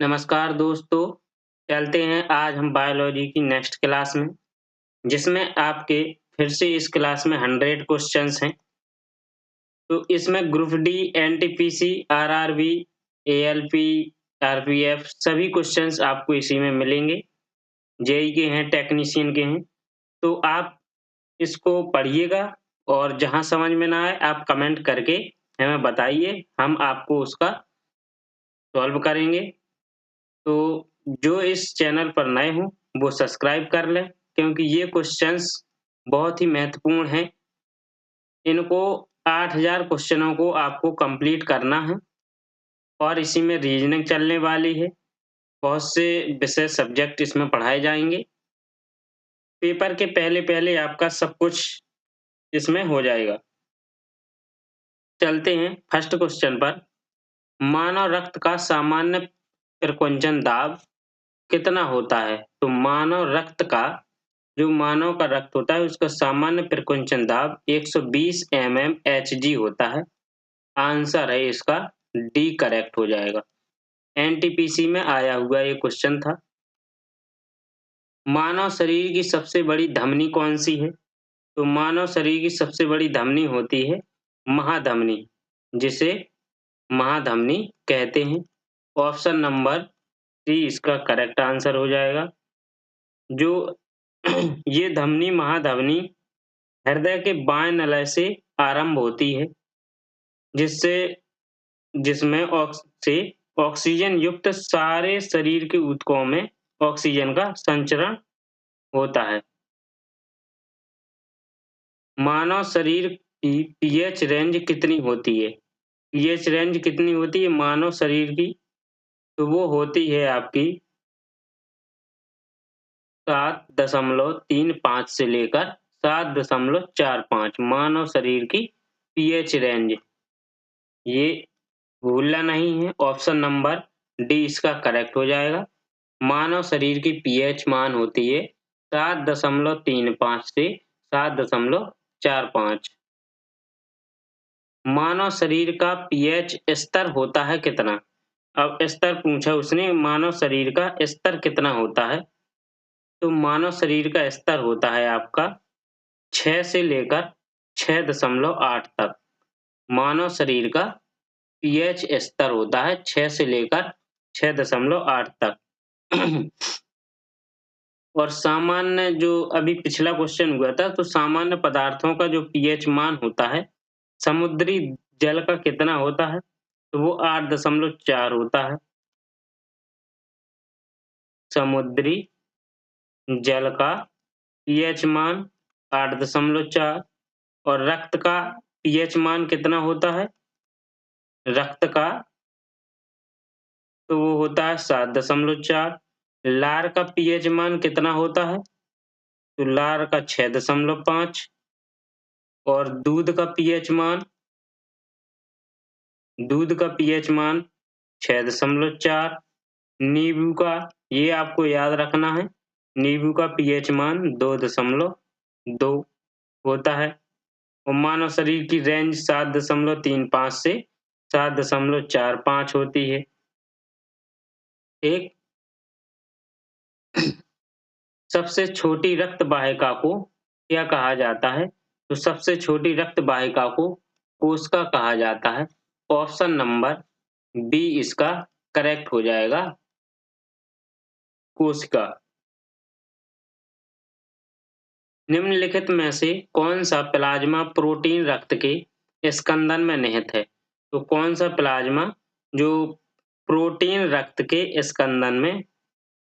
नमस्कार दोस्तों, चलते हैं आज हम बायोलॉजी की नेक्स्ट क्लास में, जिसमें आपके फिर से इस क्लास में 100 क्वेश्चंस हैं। तो इसमें group D, NTPC, RRB, ALP, RPF सभी क्वेश्चंस आपको इसी में मिलेंगे। जेई के हैं, टेक्नीशियन के हैं। तो आप इसको पढ़िएगा और जहाँ समझ में ना आए आप कमेंट करके हमें बताइए, हम आपको उसका सॉल्व करेंगे। तो जो इस चैनल पर नए हों, वो सब्सक्राइब कर लें क्योंकि ये क्वेश्चंस बहुत ही महत्वपूर्ण हैं। इनको 8000 क्वेश्चनों को आपको कंप्लीट करना है और इसी में रीजनिंग चलने वाली है। बहुत से विषय सब्जेक्ट इसमें पढ़ाए जाएँगे। पेपर के पहले-पहले आपका सब कुछ इसमें हो जाएगा। चलते हैं फर्स्ट क्वेश्चन पर। मानव रक्त का सामान्य प्रकुंचन दाब कितना होता है? तो मानव का रक्त होता है उसका सामान्य प्रकुंचन दाब 120 mmHg होता है। आंसर है इसका डी करेक्ट हो जाएगा। एनटीपीसी में आया हुआ ये क्वेश्चन था। मानव शरीर की सबसे बड़ी धमनी कौन सी है? तो मानव शरीर की सबसे बड़ी धमनी होती है महाधमनी, जिसे महाधमनी कहते हैं। ऑप्शन नंबर सी इसका करेक्ट आंसर हो जाएगा। जो ये धमनी महाधमनी हृदय के बाएं नली से आरंभ होती है, जिसमें ऑक्सीजन युक्त सारे शरीर के ऊतकों में ऑक्सीजन का संचरण होता है। मानव शरीर की पीएच रेंज कितनी होती है? पीएच रेंज कितनी होती है मानव शरीर की? तो वो होती है आपकी 7.35 से लेकर 7.45 मानव शरीर की पीएच रेंज। ये भूलना नहीं है। ऑप्शन नंबर डी इसका करेक्ट हो जाएगा। मानव शरीर की पीएच मान होती है 7.35 से 7.45। मानव शरीर का पीएच स्तर होता है कितना? अब स्तर पूछा उसने, मानव शरीर का स्तर कितना होता है? तो मानव शरीर का स्तर होता है आपका 6 से लेकर 6.8 तक। मानव शरीर का पीएच स्तर होता है 6 से लेकर 6.8 तक। और सामान्य जो अभी पिछला क्वेश्चन हुआ था, तो सामान्य पदार्थों का जो पीएच मान होता है, समुद्री जल का कितना होता है? तो वो 8.4 होता है। समुद्री जल का पीएच मान 8.4 और रक्त का पीएच मान कितना होता है? रक्त का तो वो होता है 7.4। लार का पीएच मान कितना होता है? तो लार का 6.5 और दूध का पीएच मान 6.4। नींबू का, ये आपको याद रखना है, नींबू का पीएच मान 2.2 होता है। और मानव शरीर की रेंज 7.35 से 7.45 होती है। एक सबसे छोटी रक्त वाहिका को क्या कहा जाता है? तो सबसे छोटी रक्त वाहिका को कोशिका कहा जाता है। ऑप्शन नंबर बी इसका करेक्ट हो जाएगा, कोशिका। निम्नलिखित में से कौन सा प्लाज्मा प्रोटीन रक्त के स्कंदन में निहित है? तो कौन सा प्लाज्मा जो प्रोटीन रक्त के स्कंदन में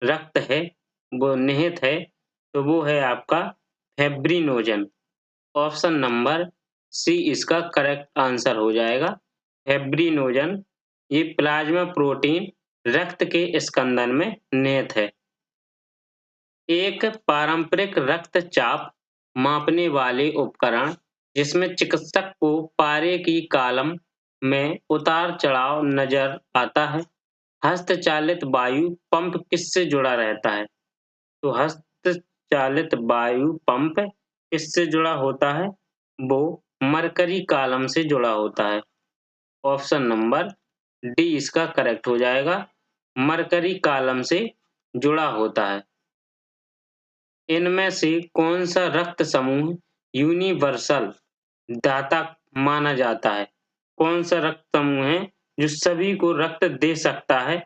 रक्त है वो निहित है, तो वो है आपका फैब्रिनोजन। ऑप्शन नंबर सी इसका करेक्ट आंसर हो जाएगा। फैब्रिनोजन ये प्लाज्मा प्रोटीन रक्त के स्कंदन में निहित है। एक पारंपरिक रक्तचाप मापने वाले उपकरण जिसमें चिकित्सक को पारे की कॉलम में उतार-चढ़ाव नजर आता है, हस्तचालित वायु पंप किससे जुड़ा रहता है? तो हस्तचालित वायु पंप किससे जुड़ा होता है? वो मरकरी कॉलम से जुड़ा होता है। ऑप्शन नंबर डी इसका करेक्ट हो जाएगा। मरकरी कॉलम से जुड़ा होता है। इनमें से कौन सा रक्त समूह यूनिवर्सल दाता माना जाता है? कौन सा रक्त समूह है जो सभी को रक्त दे सकता है?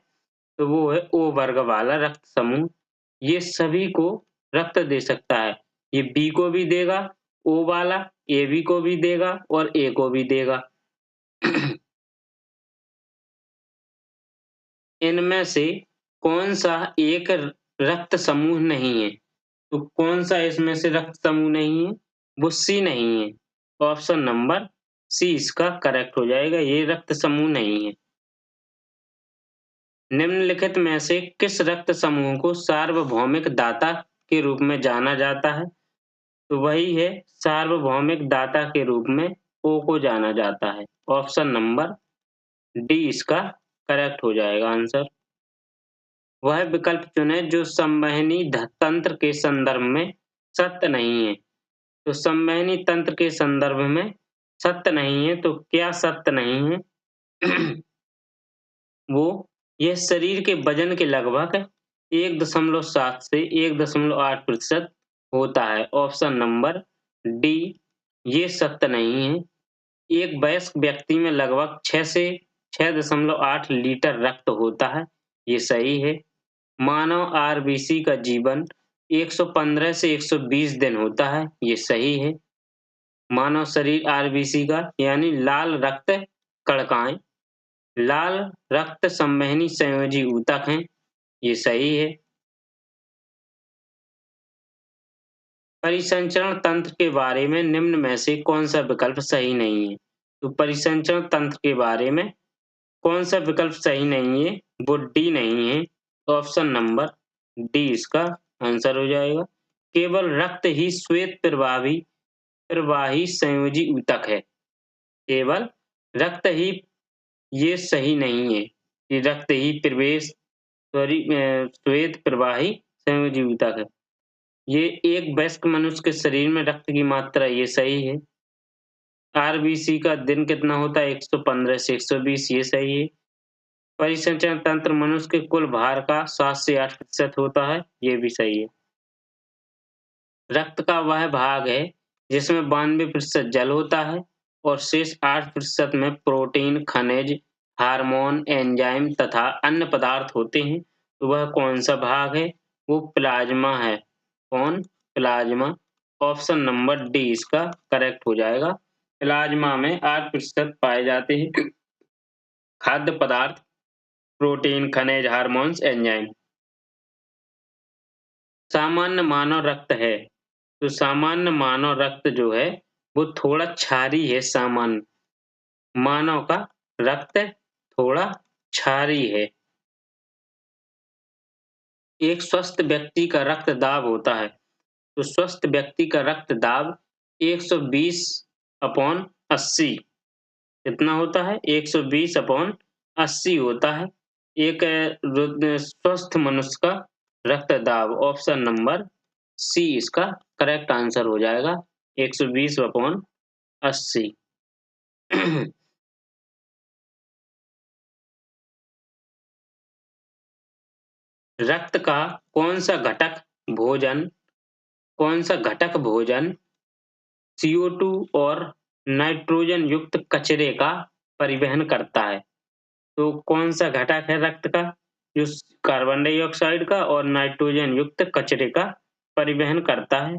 तो वो है ओ वर्ग वाला रक्त समूह। ये सभी को रक्त दे सकता है। ये बी को भी देगा, ओ वाला, एबी को भी देगा और ए को भी देगा। इनमें से कौन सा एक रक्त समूह नहीं है? तो कौन सा इसमें से रक्त समूह नहीं है? वो सी नहीं है। ऑप्शन नंबर सी इसका करेक्ट हो जाएगा। ये रक्त समूह नहीं है। निम्नलिखित में से किस रक्त समूह को सार्वभौमिक दाता के रूप में जाना जाता है? तो वही है, सार्वभौमिक दाता के रूप में ओ को जाना जाता है। ऑप्शन नंबर डी इसका करेक्ट हो जाएगा आंसर। वह विकल्प चुनें जो संवहनी तंत्र के संदर्भ में सत्य नहीं है। तो संवहनी तंत्र के संदर्भ में सत्य नहीं है, तो क्या सत्य नहीं है? वो यह शरीर के वजन के लगभग 1.7 से 1.8% होता है। ऑप्शन नंबर डी ये सत्य नहीं है। एक वयस्क व्यक्ति में लगभग 6 से 6.8 लीटर रक्त होता है। ये सही है। मानव आरबीसी का जीवन 115 से 120 दिन होता है। ये सही है। मानव शरीर आरबीसी का यानी लाल रक्त कणिकाएं लाल रक्त संवहनी संयोजी ऊतक हैं। ये सही है। परिसंचरण तंत्र के बारे में निम्न में से कौन सा विकल्प सही नहीं है? तो परिसंचरण तंत्र के बारे में कौन सा विकल्प सही नहीं है? वो डी नहीं है। ऑप्शन नंबर डी इसका आंसर हो जाएगा। केवल रक्त ही श्वेत प्रवाही संयोजी ऊतक है। केवल रक्त ही ये सही नहीं है कि रक्त ही श्वेत प्रवाही संयोजी ऊतक है। ये एक वयस्क मनुष्य के शरीर में रक्त की मात्रा ये सही है। आरबीसी का दिन कितना होता है? 115 से 120 ये सही है। परिसंचरण तंत्र मनुष्य के कुल भार का 7 से 8% होता है। ये भी सही है। रक्त का वह भाग है जिसमें 92% जल होता है और शेष 8% में प्रोटीन, खनिज, हार्मोन, एंजाइम तथा अन्य पदार्थ होते हैं। तो वह कौन सा भाग है? वो प्लाज्मा है। कौन? प्लाज्मा। ऑप्शन नंबर डी इसका करेक्ट हो जाएगा। प्लाज्मा में 8% पाए जाते हैं खाद्य पदार्थ, प्रोटीन, खनिज, हार्मोन्स, एंजाइम। सामान्य मानव रक्त है। तो सामान्य मानव रक्त जो है वो थोड़ा क्षारीय है। सामान्य मानव का रक्त थोड़ा क्षारीय है। एक स्वस्थ व्यक्ति का रक्त दाब होता है। तो स्वस्थ व्यक्ति का रक्त दाब 120/80 कितना होता है? 120/80 होता है। एक स्वस्थ मनुष्य का रक्त दाब। ऑप्शन नंबर सी इसका करेक्ट आंसर हो जाएगा। 120/80। रक्त का कौन सा घटक भोजन CO2 और नाइट्रोजन युक्त कचरे का परिवहन करता है? तो कौन सा घटक है रक्त का जो कार्बन डाइऑक्साइड का और नाइट्रोजन युक्त कचरे का परिवहन करता है?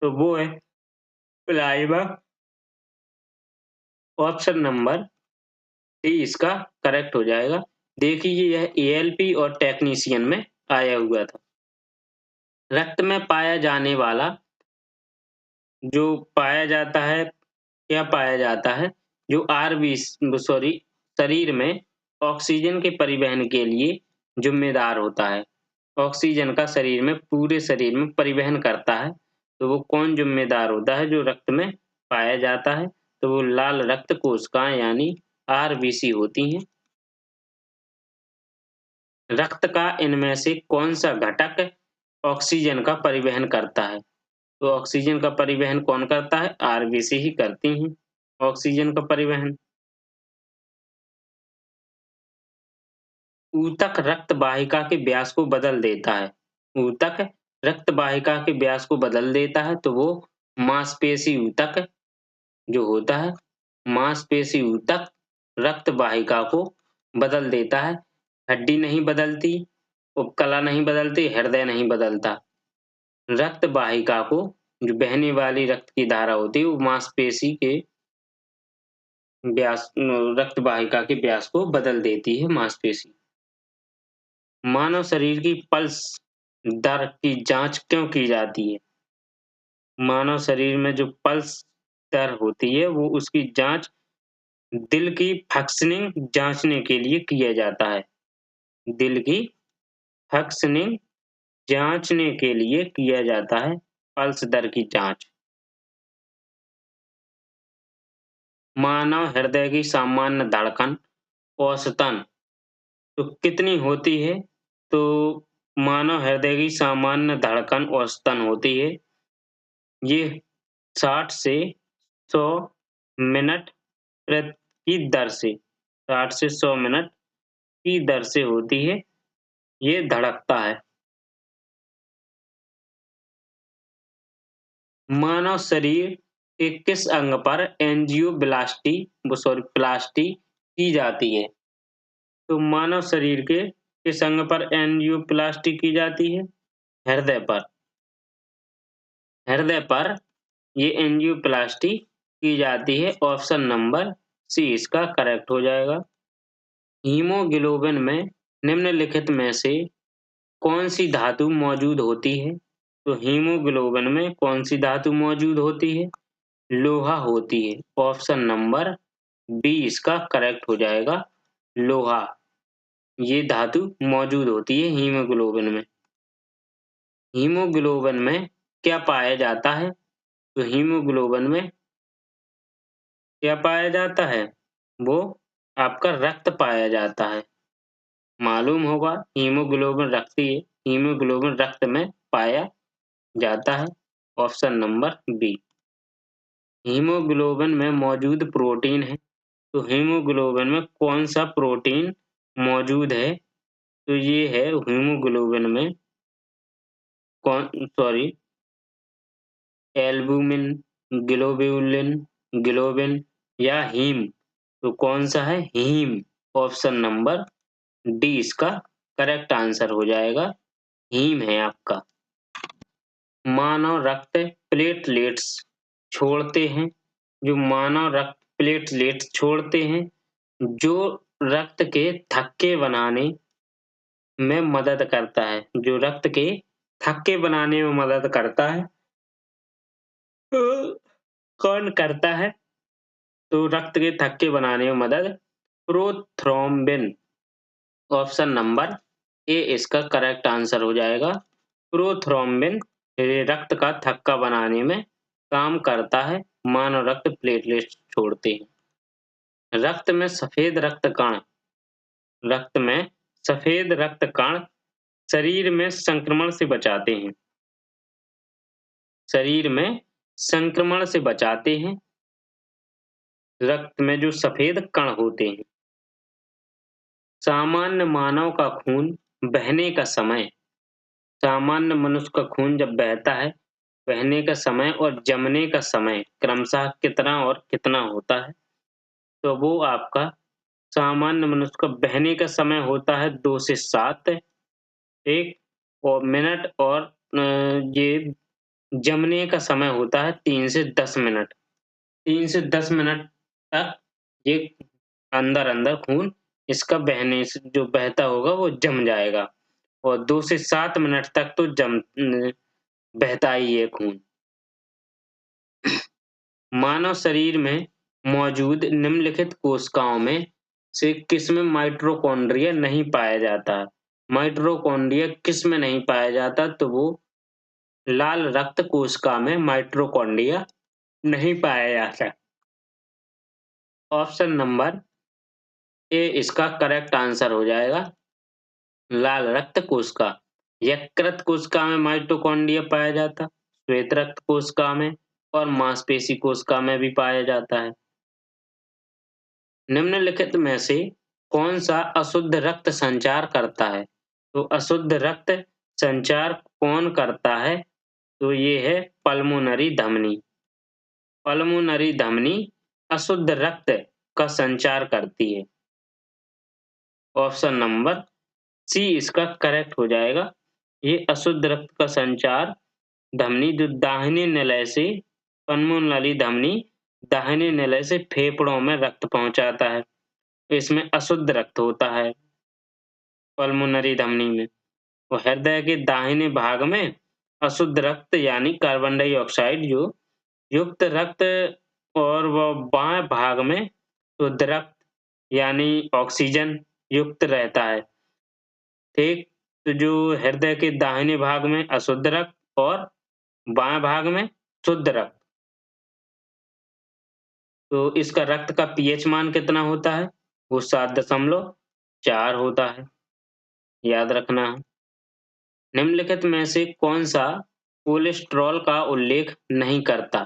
तो वो है प्लाज्मा। ऑप्शन नंबर डी इसका करेक्ट हो जाएगा। देखिए यह एएलपी और टेक्नीशियन में आया हुआ था। रक्त में पाया जाने वाला जो पाया जाता है क्या पाया जाता है? जो शरीर में ऑक्सीजन के परिवहन के लिए जिम्मेदार होता है। ऑक्सीजन का शरीर में पूरे शरीर में परिवहन करता है। तो वो कौन जिम्मेदार होता है जो रक्त में पाया जाता है? तो वो लाल रक्त कोशिकाएं यानी आरबीसी होती हैं। रक्त का इनमें से कौन सा घटक ऑक्सीजन का परिवहन करता है? तो ऑक्सीजन का परिवहन कौन करता है? आरबीसी ही करती हैं ऑक्सीजन का परिवहन। ऊतक रक्त वाहिका के व्यास को बदल देता है। ऊतक रक्त वाहिका के व्यास को बदल देता है तो वो मांसपेशी ऊतक जो होता है, मांसपेशी ऊतक रक्त वाहिका को बदल देता है। हड्डी नहीं बदलती, उपकला नहीं बदलती, हृदय नहीं बदलता। रक्त वाहिका को, जो बहने वाली रक्त की धारा होती है, वो मांसपेशी के व्यास रक्त वाहिका के व्यास को बदल देती है मांसपेशी। मानव शरीर की पल्स दर की जांच क्यों की जाती है? मानव शरीर में जो पल्स दर होती है वो उसकी जांच दिल की फंक्शनिंग जांचने के लिए किया जाता है। दिल की फंक्शनिंग जांचने के लिए किया जाता है पल्स दर की जांच। मानव हृदय की सामान्य धड़कन औसतन तो कितनी होती है? तो मानव हृदय की सामान्य धड़कन औसतन होती है, ये 60 से 100 मिनट की दर से 60 से 100 मिनट की दर से होती है, ये धड़कता है। मानव शरीर के किस अंग पर एंजियोप्लास्टी प्लास्टी की जाती है? तो मानव शरीर के किस अंग पर एंजियोप्लास्टी की जाती है? हृदय पर। हृदय पर ये एंजियोप्लास्टी की जाती है। ऑप्शन नंबर सी इसका करेक्ट हो जाएगा। हीमोग्लोबिन में निम्नलिखित में से कौन सी धातु मौजूद होती है? तो हीमोग्लोबिन में कौन सी धातु मौजूद होती है? लोहा होती है। ऑप्शन नंबर बी इसका करेक्ट हो जाएगा। लोहा ये धातु मौजूद होती है हीमोग्लोबिन में। हीमोग्लोबिन में क्या पाया जाता है? तो हीमोग्लोबिन में क्या पाया जाता है? वो आपका रक्त पाया जाता है। मालूम होगा हीमोग्लोबिन हीमोग्लोबिन रक्त में पाया जाता है। Option number B. हीमोग्लोबिन में मौजूद प्रोटीन है, तो हीमोग्लोबिन में कौन सा प्रोटीन मौजूद है? तो ये है हीमोग्लोबिन में एल्बुमिन, ग्लोब्यूलिन, ग्लोबिन या हीम। तो कौन सा है? हीम। ऑप्शन नंबर डी इसका करेक्ट आंसर हो जाएगा। हीम है आपका। मानव रक्त प्लेटलेट्स छोड़ते हैं, जो मानव रक्त प्लेटलेट्स छोड़ते हैं, जो रक्त के थक्के बनाने में मदद करता है, जो रक्त के थक्के बनाने में मदद करता है, कौन करता है? तो रक्त के थक्के बनाने में मदद प्रोथ्रोम्बिन। ऑप्शन नंबर ए इसका करेक्ट आंसर हो जाएगा। प्रोथ्रोम्बिन ये रक्त का थक्का बनाने में काम करता है। मानव रक्त प्लेटलेट्स छोड़ते हैं। रक्त में सफेद रक्त कण शरीर में संक्रमण से बचाते हैं। शरीर में संक्रमण से बचाते हैं रक्त में जो सफेद कण होते हैं। सामान्य मानव का खून बहने का समय, सामान्य मनुष्य का खून जब बहता है, बहने का समय और जमने का समय क्रमशः कितना और कितना होता है? तो वो आपका सामान्य मनुष्य का बहने का समय होता है 2 से 7 एक और मिनट, और ये जमने का समय होता है 3 से 10 मिनट। 3 से 10 मिनट तक ये अंदर-अंदर खून इसका बहने से जो बहता होगा वो जम जाएगा, और 2 से 7 मिनट तक तो बहता ही है खून। मानव शरीर में मौजूद निम्नलिखित कोशिकाओं में से किसमें माइटोकॉन्ड्रिया नहीं पाया जाता? माइटोकॉन्ड्रिया किसमें नहीं पाया जाता? तो वो लाल रक्त कोशिका में माइटोकॉन्ड्रिया नहीं पाया जाता। ऑप्शन नंबर ए इसका करेक्ट आंसर हो जाएगा। लाल रक्त कोशिका। यकृत कोशिका में माइटोकॉन्ड्रिया पाया जाता, श्वेत रक्त कोशिका में और मांसपेशी कोशिका में भी पाया जाता है। निम्नलिखित में से कौन सा अशुद्ध रक्त संचार करता है? तो अशुद्ध रक्त संचार कौन करता है? तो ये है पल्मोनरी धमनी। पल्मोनरी धमनी अशुद्ध रक्त का संचार करती है। ऑप्शन नंबर सी इसका करेक्ट हो जाएगा। ये अशुद्ध रक्त का संचार धमनी जो दाहिने निलय से पल्मोनरी धमनी दाहिने निलय से फेफड़ों में रक्त पहुंचाता है। इसमें अशुद्ध रक्त होता है पल्मोनरी धमनी में। और हृदय के दाहिने भाग में अशुद्ध रक्त यानी कार्बन डाइऑक्साइड जो युक्त रक्त और वह बाएं भाग में शुद्ध रक्त यानी ऑक्सीजन युक्त रहता है। ठीक, तो जो हृदय के दाहिने भाग में अशुद्ध रक्त और बाएं भाग में शुद्ध रक्त, तो इसका रक्त का पीएच मान कितना होता है? वो 7.4 होता है, याद रखना है। निम्नलिखित में से कौन सा कोलेस्ट्रॉल का उल्लेख नहीं करता?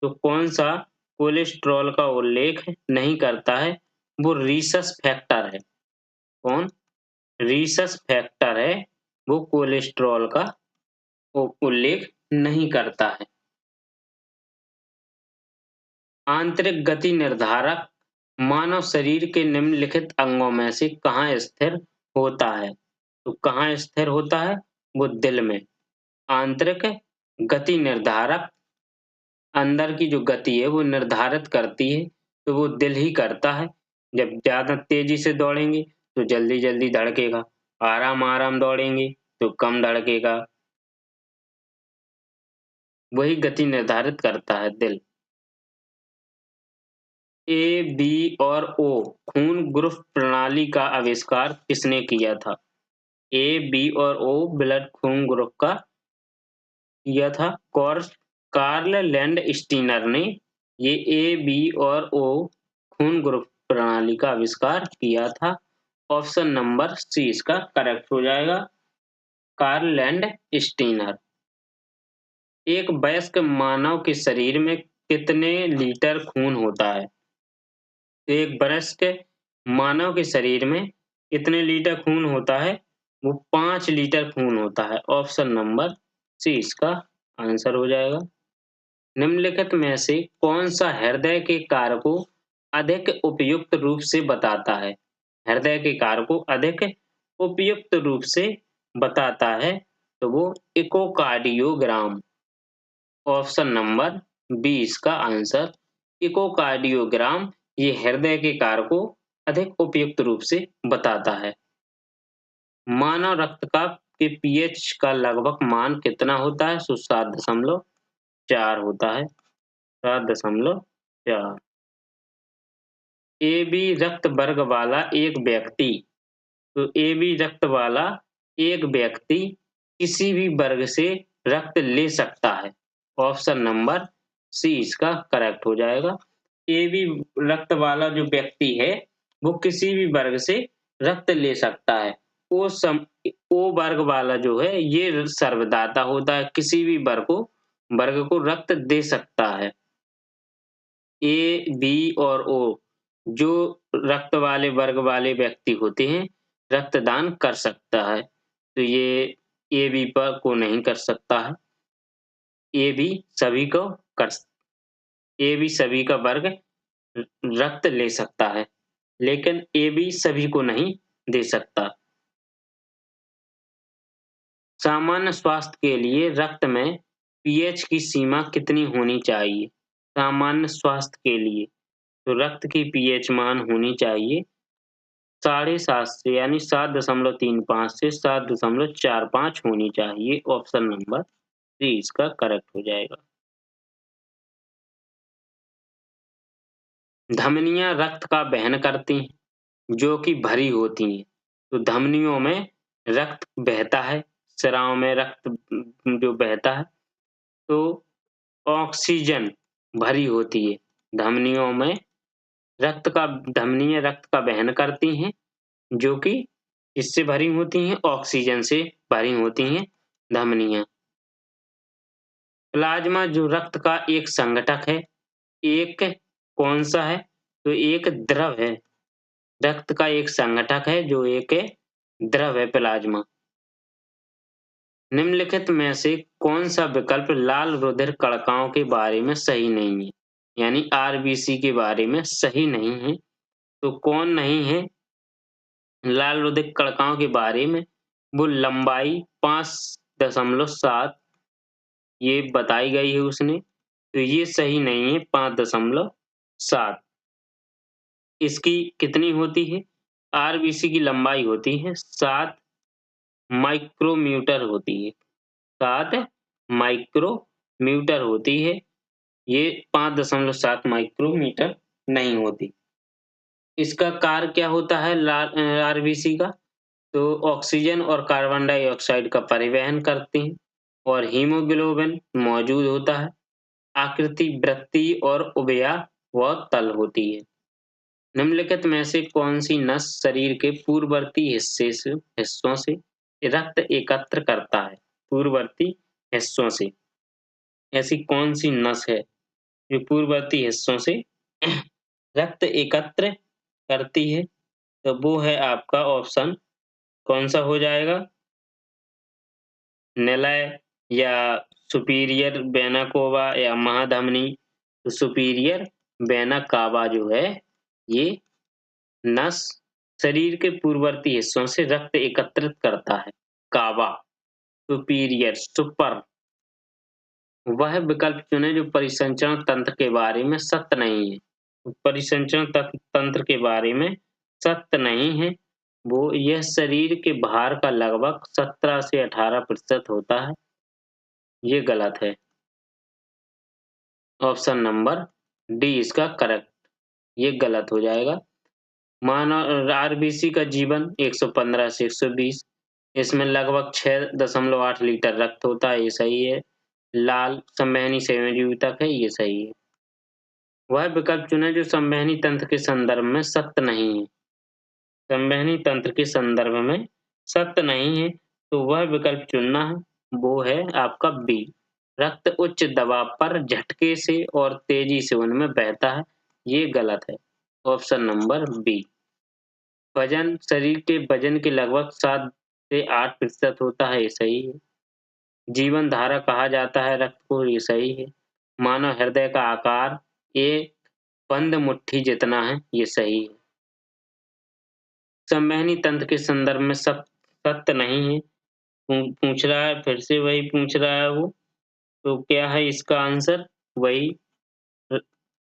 तो कौन सा कोलेस्ट्रॉल का उल्लेख नहीं करता है? वो रीसस फैक्टर है। कौन? रीसस फैक्टर है, वो कोलेस्ट्रॉल का उल्लेख नहीं करता है। आंतरिक गति निर्धारक मानव शरीर के निम्नलिखित अंगों में से कहाँ स्थिर होता है? तो कहाँ स्थिर होता है? वो दिल में। आंतरिक गति निर्धारक अंदर की जो गति है वो निर्धारित करती है, तो वो दिल ही करता है। जब ज़्यादा तेज़ी से दौड़ेंगे तो जल्दी-जल्दी धड़केगा, आराम-आराम दौड़ेंगे तो कम धड़केगा। वही गति निर्धारित करता है दिल। ए, बी और ओ खून ग्रुप प्रणाली का आविष्कार किसने किया था? ए, बी और ओ ब्लड खून ग्रुप का किया था कार्ल लैंडस्टीनर ने। ये ए, बी और ओ खून ग्रुप प्रणाली का आविष्कार किया था। ऑप्शन नंबर सी इसका करेक्ट हो जाएगा, कार्ल लैंडस्टीनर। एक वयस्क मानव के शरीर में कितने लीटर खून होता है? एक वयस्क मानव के शरीर में कितने लीटर खून होता है? वो 5 लीटर खून होता है। ऑप्शन नंबर सी इसका आंसर हो जाएगा। निम्नलिखित में से कौन सा हृदय के कार्य को अधिक उपयुक्त रूप से बताता है? हृदय के कार्य को अधिक उपयुक्त रूप से बताता है, तो वो इकोकार्डियोग्राम। ऑप्शन नंबर बी इसका आंसर, इकोकार्डियोग्राम ये हृदय के कार्य को अधिक उपयुक्त रूप से बताता है। मानव रक्त का के पीएच का लगभग मान कितना होता है? सो 7.4 होता है, 7.4। AB रक्त वर्ग वाला एक व्यक्ति, तो AB रक्त वाला एक व्यक्ति किसी भी वर्ग से रक्त ले सकता है। ऑप्शन नंबर सी इसका करेक्ट हो जाएगा। AB रक्त वाला जो व्यक्ति है वो किसी भी वर्ग से रक्त ले सकता है। ओ वर्ग वाला जो है ये सर्वदाता होता है, किसी भी वर्ग को रक्त दे सकता है। ए, बी और ओ जो रक्त वाले वर्ग वाले व्यक्ति होते हैं रक्तदान कर सकता है, तो ये ए बी पर को नहीं कर सकता है। ए बी सभी को कर ए बी सभी का वर्ग रक्त ले सकता है, लेकिन ए बी सभी को नहीं दे सकता। सामान्य स्वास्थ्य के लिए रक्त में पीएच की सीमा कितनी होनी चाहिए? सामान्य स्वास्थ्य के लिए तो रक्त की पीएच मान होनी चाहिए 7.5 से यानी 7.35 से 7.45 होनी चाहिए। ऑप्शन नंबर सी इसका करेक्ट हो जाएगा। धमनियां रक्त का वहन करती हैं, जो कि भरी होती हैं। तो धमनियों में रक्त बहता है, सिराओं में रक्त जो बहता है, तो ऑक्सीजन भरी होती है। धमनियों में धमनियां रक्त का वहन करती हैं, जो कि इससे भरी होती हैं, ऑक्सीजन से भरी होती हैं धमनियां। प्लाज्मा जो रक्त का एक संघटक है, एक कौन सा है? तो एक द्रव है। रक्त का एक संघटक है जो एक द्रव है प्लाज्मा। निम्नलिखित में से कौन सा विकल्प लाल रुधिर कणिकाओं के बारे में सही नहीं है? यानी आरबीसी के बारे में सही नहीं है। तो कौन नहीं है लाल रुधिर कणिकाओं के बारे में? वो लंबाई 5.7 ये बताई गई है उसने, तो ये सही नहीं है 5.7। इसकी कितनी होती है? आरबीसी की लंबाई होती है 7 माइक्रोमीटर होती है। 7 माइक्रोमीटर होती है। ये 5.7 माइक्रोमीटर नहीं होती। इसका कार्य क्या होता है आरबीसी का? तो ऑक्सीजन और कार्बन डाइऑक्साइड का परिवहन करते हैं और हीमोग्लोबिन मौजूद होता है। आकृति वृत्तीय और उभयताल होती है। निम्नलिखित में से कौन सी नस शरीर के पूर्ववर्ती हिस्सों से रक्त एकत्र करता है? पूर्ववर्ती हिस्सों से ऐसी कौन सी नस है जो पूर्ववर्ती हिस्सों से रक्त एकत्र करती है? तो वो है आपका ऑप्शन कौन सा हो जाएगा? निलय या सुपीरियर वेना कावा या महाधमनी? तो सुपीरियर वेना कावा जो है ये नस शरीर के पूर्ववर्ती हिस्सों से रक्त एकत्रित करता है। कावा, सुपीरियर, सुपर। वह विकल्प चुनें जो परिसंचरण तंत्र के बारे में सत्य नहीं है। परिसंचरण तंत्र के बारे में सत्य नहीं है। वो यह शरीर के भार का लगभग 17 से 18% होता है। ये गलत है। ऑप्शन नंबर डी इसका करेक्ट, ये गलत हो जाएगा। मानव आरबीसी का जीवन 115 से 120, इसमें लगभग 6.8 लीटर रक्त होता है, ये सही है। लाल संवहनी संयोजी ऊतक है, ये सही है। वह विकल्प चुनें जो संवहनी तंत्र के संदर्भ में सत्य नहीं है। संवहनी तंत्र के संदर्भ में सत्य नहीं है तो वह विकल्प चुनना है, वो है आपका बी। रक्त उच्च दबाव पर झटके से और तेजी से उनमें बहता है, ये गलत है। Option number B. वजन शरीर के वजन के लगभग 7 से 8% होता है, ये सही है। जीवन धारा कहा जाता है रक्त को, ये सही है। मानव हृदय का आकार एक बंद मुट्ठी जितना है, ये सही है। संवहनी तंत्र के संदर्भ में सत्य नहीं है। पूछ रहा है, फिर से वही पूछ रहा है वो। तो क्या है इसका आंसर? वही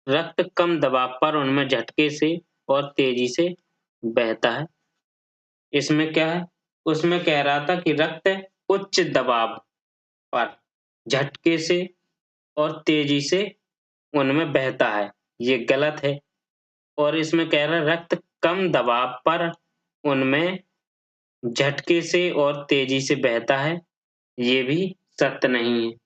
रक्त कम दबाव पर उनमें झटके से और तेजी से बहता है। इसमें क्या है? उसमें कह रहा था कि रक्त उच्च दबाव पर झटके से और तेजी से उनमें बहता है, ये गलत है। और इसमें कह रहा है रक्त कम दबाव पर उनमें झटके से और तेजी से बहता है, ये भी सत्य नहीं है।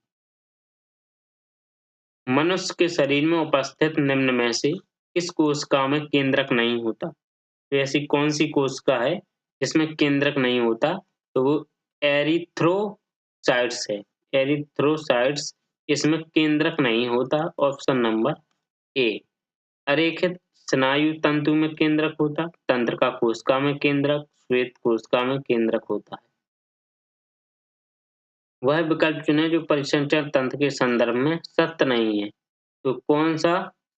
मनुष्य के शरीर में उपस्थित निम्न में से किस कोशिका में केंद्रक नहीं होता? तो ऐसी कौन सी कोशिका है जिसमें केंद्रक नहीं होता? तो वो एरिथ्रोसाइट्स है। एरिथ्रोसाइट्स, इसमें केंद्रक नहीं होता। Option number A. अरेखित स्नायु तंतु में केंद्रक होता, तंत्रिका कोशिका में केंद्रक, श्वेत कोशिका में केंद्रक होता है। वह विकल्प चुनें जो परिसंचरण तंत्र के संदर्भ में सत्य नहीं है। तो कौन सा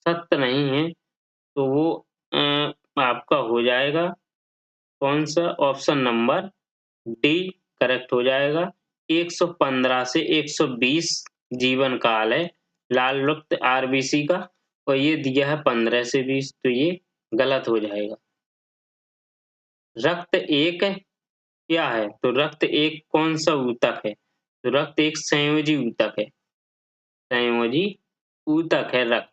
सत्य नहीं है? तो वो आपका हो जाएगा कौन सा? ऑप्शन नंबर डी करेक्ट हो जाएगा। 115 से 120 जीवन काल है लाल रक्त आरबीसी का, और ये दिया है 15 से 20, तो ये गलत हो जाएगा। रक्त एक क्या है? तो रक्त एक कौन सा ऊतक है? तो रक्त एक संयोजी ऊतक है। संयोजी ऊतक है रक्त।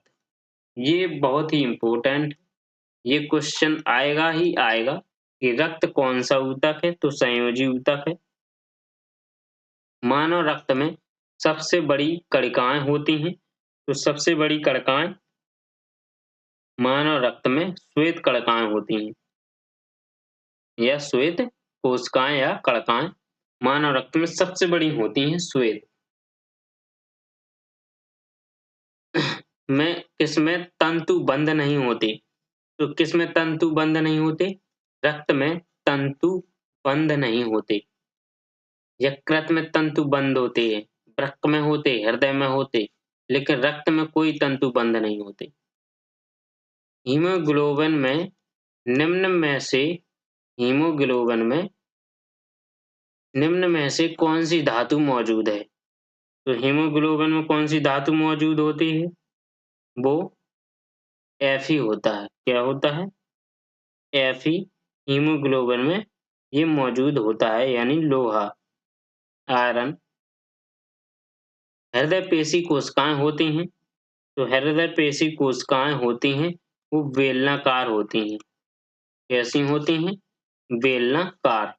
ये बहुत ही इम्पोर्टेंट, ये क्वेश्चन आएगा ही आएगा कि रक्त कौन सा ऊतक है? तो संयोजी ऊतक है। मानव रक्त में सबसे बड़ी कणिकाएं होती हैं, तो सबसे बड़ी कणिकाएं मानव रक्त में श्वेत कणिकाएं होती हैं, या श्वेत कोशिकाएं या कणिकाएं मानव रक्त में सबसे बड़ी होती हैं श्वेत। में किसमें तंतु बंध नहीं होते? तो किसमें तंतु बंद नहीं होते? रक्त में तंतु बंद नहीं होते। यकृत में तंतु बंद होते हैं, वृक्क में होते, हृदय में होते, लेकिन रक्त में कोई तंतु बंद नहीं होते। हीमोग्लोबिन में निम्न में से हीमोग्लोबिन में निम्न में से कौन सी धातु मौजूद है? तो हीमोग्लोबिन में कौन सी धातु मौजूद होती है? वो Fe होता है। क्या होता है? Fe हीमोग्लोबिन में ये मौजूद होता है, यानी लोहा, आयरन। हृदय पेशी कोशिकाएं होती हैं, तो हृदय पेशी कोशिकाएं होती हैं वो बेलनाकार होती हैं। कैसी होती हैं? बेलनाकार,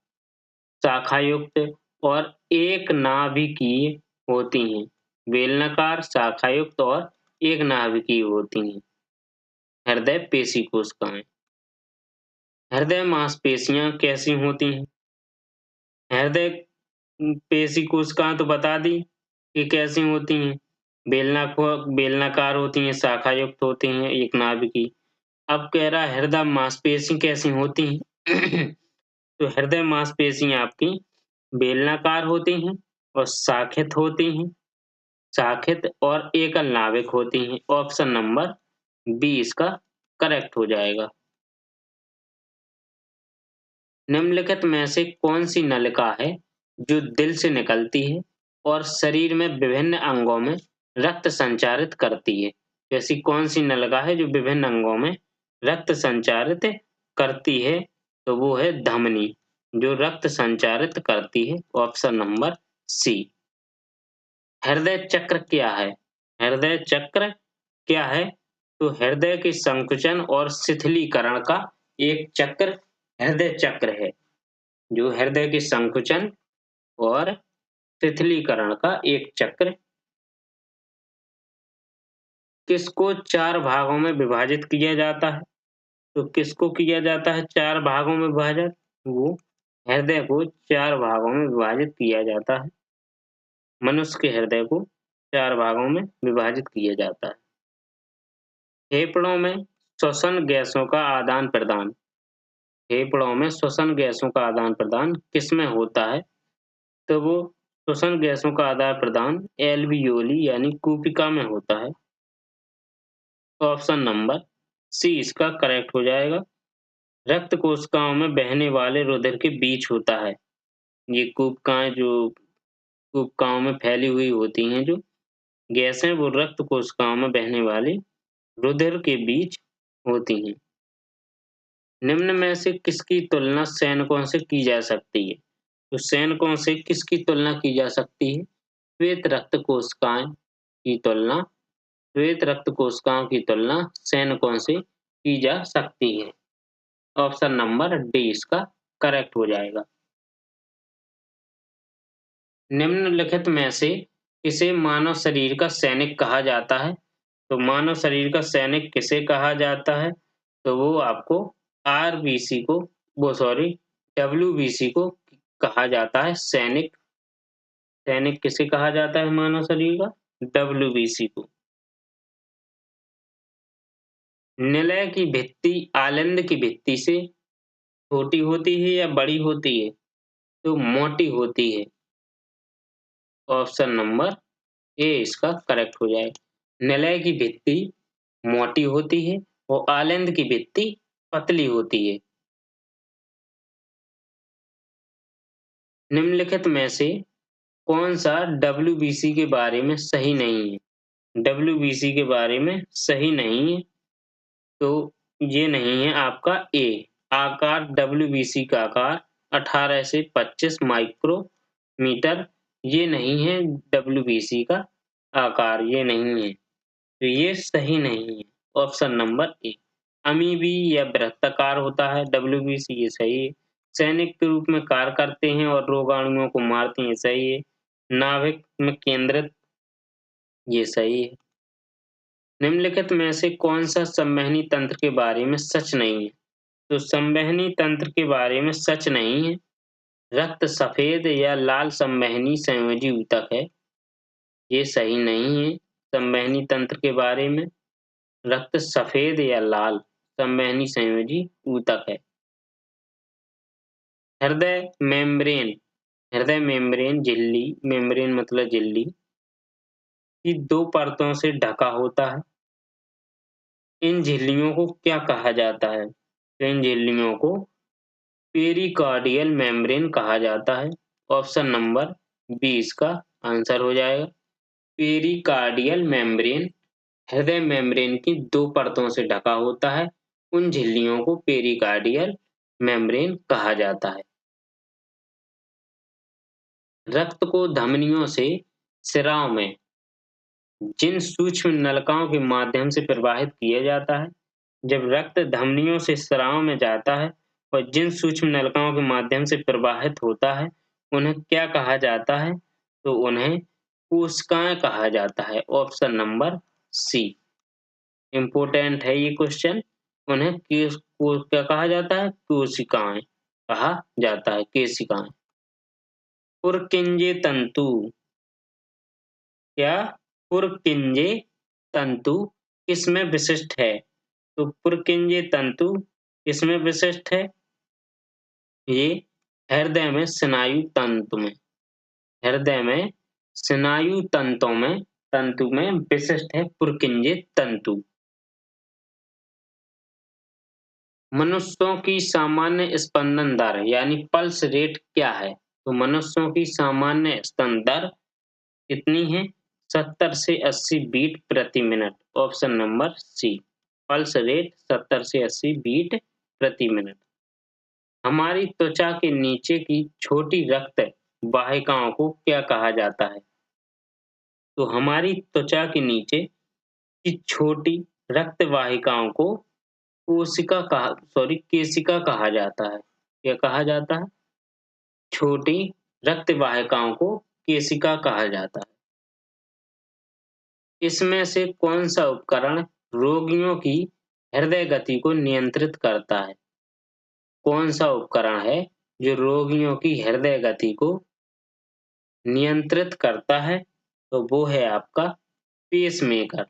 शाखायुक्त और एक नाभिकीय होती हैं। बेलनाकार, शाखायुक्त और एक नाभिकीय होती हैं हृदय पेशी कोशिकाएं। हृदय मांसपेशियां कैसी होती हैं? हृदय पेशी कोशिकाएं तो बता दी कि कैसी होती हैं, बेलनाकार होती हैं, शाखायुक्त होती हैं, एक नाभिकीय। अब कह रहा है हृदय मांसपेशी कैसी होती हैं? तो हृदय मांसपेशियां आपकी बेलनाकार होती हैं और शाखित होती हैं, शाखित और एकल नाभिक होती हैं। ऑप्शन नंबर बी इसका करेक्ट हो जाएगा। निम्नलिखित में से कौन सी नलिका है जो दिल से निकलती है और शरीर में विभिन्न अंगों में रक्त संचारित करती है? ऐसी कौन सी नलिका है जो विभिन्न अंगों में रक्त संचारित करती है? तो वो है धमनी, जो रक्त संचारित करती है। Option number C. हृदय चक्र क्या है? हृदय चक्र क्या है? तो हृदय के संकुचन और शिथिलीकरण का एक चक्र हृदय चक्र है, जो हृदय के संकुचन और शिथिलीकरण का एक चक्र। किसको 4 भागों में विभाजित किया जाता है? तो किसको किया जाता है 4 भागों में विभाजित? वो हृदय को 4 भागों में विभाजित किया जाता है। मनुष्य के हृदय को 4 भागों में विभाजित किया जाता है। फेफड़ों में श्वसन गैसों का आदान-प्रदान फेफड़ों में श्वसन गैसों का आदान-प्रदान किसमें होता है? तो वो श्वसन गैसों का आदान-प्रदान एल्वियोली यानी कूपिका में होता है। ऑप्शन नंबर सी इसका करेक्ट हो जाएगा। रक्त कोशिकाओं में बहने वाले रुधिर के बीच होता है। ये कूपिकाओं में फैली हुई होती हैं जो गैसें, वो रक्त कोशिकाओं में बहने वाले रुधिर के बीच होती हैं। निम्न में से किसकी तुलना सैनिकों से की जा सकती है? तो सैनिकों से किसकी तुलना की जा सकती है? श्वेत रक्त कोशिकाएं की तुलना श्वेत रक्त कोशिकाओं की तुलना सैनिकों से की जा सकती है। ऑप्शन नंबर डी इसका करेक्ट हो जाएगा। निम्नलिखित में से किसे मानव शरीर का सैनिक कहा जाता है? तो मानव शरीर का सैनिक किसे कहा जाता है? तो वो आपको आरबीसी को वो सॉरी डब्ल्यूबीसी को कहा जाता है सैनिक। सैनिक किसे कहा जाता है मानव शरीर का? डब्ल्यूबीसी को। निलय की भित्ति आलंद की भित्ति से छोटी होती है या बड़ी होती है? तो मोटी होती है। ऑप्शन नंबर ए इसका करेक्ट हो जाएगा। निलय की भित्ति मोटी होती है और आलंद की भित्ति पतली होती है। निम्नलिखित में से कौन सा डब्ल्यूबीसी के बारे में सही नहीं है? डब्ल्यूबीसी के बारे में सही नहीं है, तो ये नहीं है आपका ए। आकार डब्ल्यूबीसी का आकार 18 से 25 माइक्रोमीटर, ये नहीं है डब्ल्यूबीसी का आकार, ये नहीं है, तो ये सही नहीं है। Option number A. अमीबी या वृत्ताकार होता है डब्ल्यूबीसी, ये सही है। सैनिक के रूप में कार्य करते हैं और रोगाणुओं को मारते हैं, सही है। नाभिक में केंद्रित, ये सही है। निम्नलिखित में से कौन सा संवहनी तंत्र के बारे में सच नहीं है? तो संवहनी तंत्र के बारे में सच नहीं है। रक्त सफेद या लाल संवहनी संयोजी ऊतक है, ये सही नहीं है। संवहनी तंत्र के बारे में रक्त सफेद या लाल संवहनी संयोजी ऊतक है। हृदय मेम्ब्रेन झिल्ली, मेम्ब्रेन मतलब झिल्ली की 2 परतों से ढका होता है। इन झिल्लियों को क्या कहा जाता है? तो इन झिल्लियों को पेरिकार्डियल मेम्ब्रेन कहा जाता है। ऑप्शन नंबर बी इसका आंसर हो जाएगा। पेरिकार्डियल मेम्ब्रेन हृदय मेम्ब्रेन की 2 परतों से ढका होता है। उन झिल्लियों को पेरिकार्डियल मेम्ब्रेन कहा जाता है। रक्त को धमनियों से सिराओं में जिन सूक्ष्म नलिकाओं के माध्यम से प्रवाहित किया जाता है, जब रक्त धमनियों से सिराओं में जाता है और जिन सूक्ष्म नलिकाओं के माध्यम से प्रवाहित होता है, उन्हें क्या कहा जाता है? तो उन्हें कोशिकाएं कहा जाता है। ऑप्शन नंबर सी इम्पोर्टेंट है ये क्वेश्चन। उन्हें क्या कहा जाता है? कोशिकाएं कहा जाता है, केशिकाएं। पुरकिंजे तंतु क्या पुरकिंजे तंतु किसमें विशिष्ट है? तो पुरकिंजे तंतु किसमें विशिष्ट है? ये हृदय में स्नायु तंतु में, हृदय में स्नायु तंतु में विशिष्ट है पुरकिंजे तंतु। मनुष्यों की सामान्य स्पंदन दर यानी पल्स रेट क्या है? तो मनुष्यों की सामान्य स्पंदन दर कितनी है? 70 से 80 बीट प्रति minute. Option number C pulse rate 70 से 80 बीट प्रति मिनट। हमारी त्वचा के नीचे की छोटी रक्त वाहिकाओं को क्या कहा जाता है? तो हमारी त्वचा के नीचे की छोटी रक्त वाहिकाओं को केशिका कहा जाता है। क्या कहा जाता है? छोटी रक्त वाहिकाओं को केशिका कहा जाता है। इसमें से कौन सा उपकरण रोगियों की हृदय गति को नियंत्रित करता है? कौन सा उपकरण है जो रोगियों की हृदय गति को नियंत्रित करता है? तो वो है आपका पेसमेकर।